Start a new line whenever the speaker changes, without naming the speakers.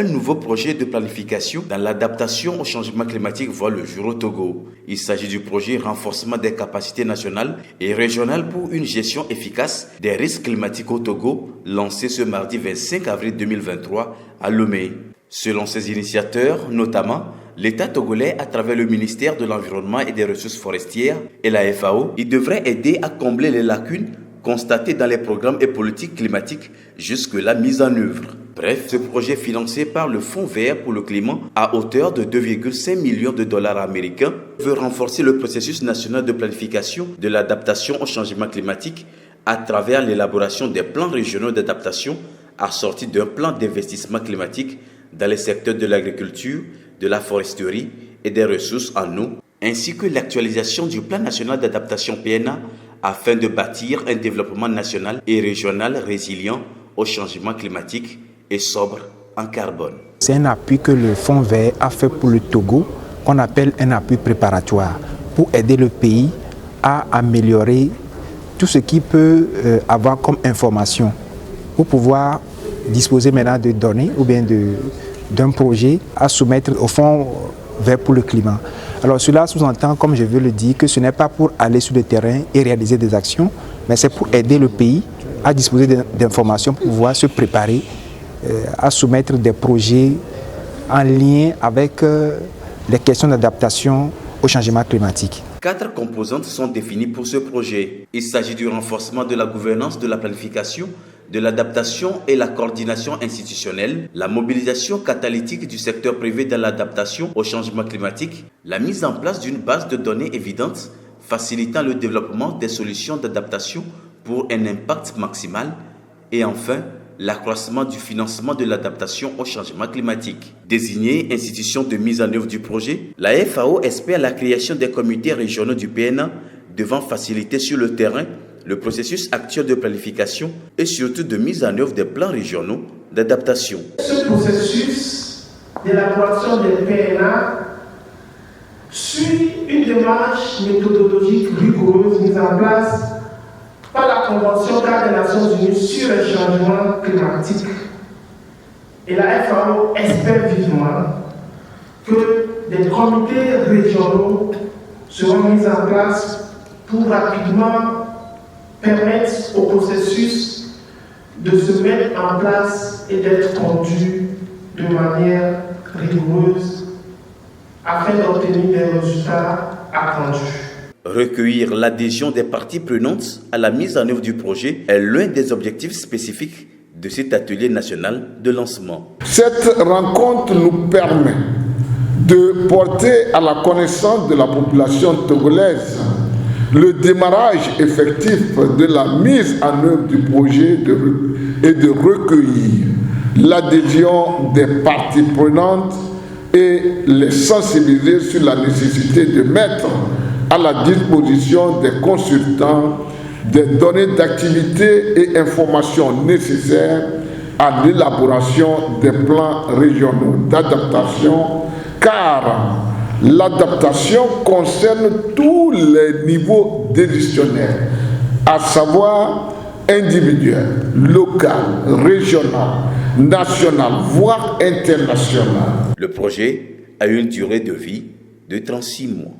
Un nouveau projet de planification dans l'adaptation au changement climatique voit le jour au Togo. Il s'agit du projet renforcement des capacités nationales et régionales pour une gestion efficace des risques climatiques au Togo, lancé ce mardi 25 avril 2023 à Lomé. Selon ses initiateurs, notamment, l'État togolais, à travers le ministère de l'Environnement et des Ressources forestières et la FAO, il devrait aider à combler les lacunes constatées dans les programmes et politiques climatiques jusque-là mises en œuvre. Bref, ce projet financé par le Fonds vert pour le climat à hauteur de 2,5 millions de dollars américains veut renforcer le processus national de planification de l'adaptation au changement climatique à travers l'élaboration des plans régionaux d'adaptation assortis d'un plan d'investissement climatique dans les secteurs de l'agriculture, de la foresterie et des ressources en eau, ainsi que l'actualisation du plan national d'adaptation PNA afin de bâtir un développement national et régional résilient au changement climatique et sobre en carbone.
C'est un appui que le Fonds vert a fait pour le Togo, qu'on appelle un appui préparatoire, pour aider le pays à améliorer tout ce qui peut avoir comme information, pour pouvoir disposer maintenant de données ou bien d'un projet à soumettre au Fonds vert pour le climat. Alors cela sous-entend, comme je veux le dire, que ce n'est pas pour aller sur le terrain et réaliser des actions, mais c'est pour aider le pays à disposer d'informations pour pouvoir se préparer à soumettre des projets en lien avec les questions d'adaptation au changement climatique.
4 composantes sont définies pour ce projet. Il s'agit du renforcement de la gouvernance de la planification, de l'adaptation et la coordination institutionnelle, la mobilisation catalytique du secteur privé dans l'adaptation au changement climatique, la mise en place d'une base de données évidente facilitant le développement des solutions d'adaptation pour un impact maximal et enfin l'accroissement du financement de l'adaptation au changement climatique. Désignée institution de mise en œuvre du projet, la FAO espère la création des comités régionaux du PNA devant faciliter sur le terrain le processus actuel de planification et surtout de mise en œuvre des plans régionaux d'adaptation.
Ce processus d'élaboration des PNA suit une démarche méthodologique rigoureuse mise en place par la Convention cadre des Nations Unies sur le changement climatique. Et la FAO espère vivement que des comités régionaux seront mis en place pour rapidement permettre au processus de se mettre en place et d'être conduit de manière rigoureuse afin d'obtenir des résultats attendus.
Recueillir l'adhésion des parties prenantes à la mise en œuvre du projet est l'un des objectifs spécifiques de cet atelier national de lancement.
Cette rencontre nous permet de porter à la connaissance de la population togolaise le démarrage effectif de la mise en œuvre du projet et de recueillir l'adhésion des parties prenantes et les sensibiliser sur la nécessité de mettre à la disposition des consultants des données d'activité et informations nécessaires à l'élaboration des plans régionaux d'adaptation, car l'adaptation concerne tous les niveaux décisionnels, à savoir individuel, local, régional, national, voire international.
Le projet a une durée de vie de 36 mois.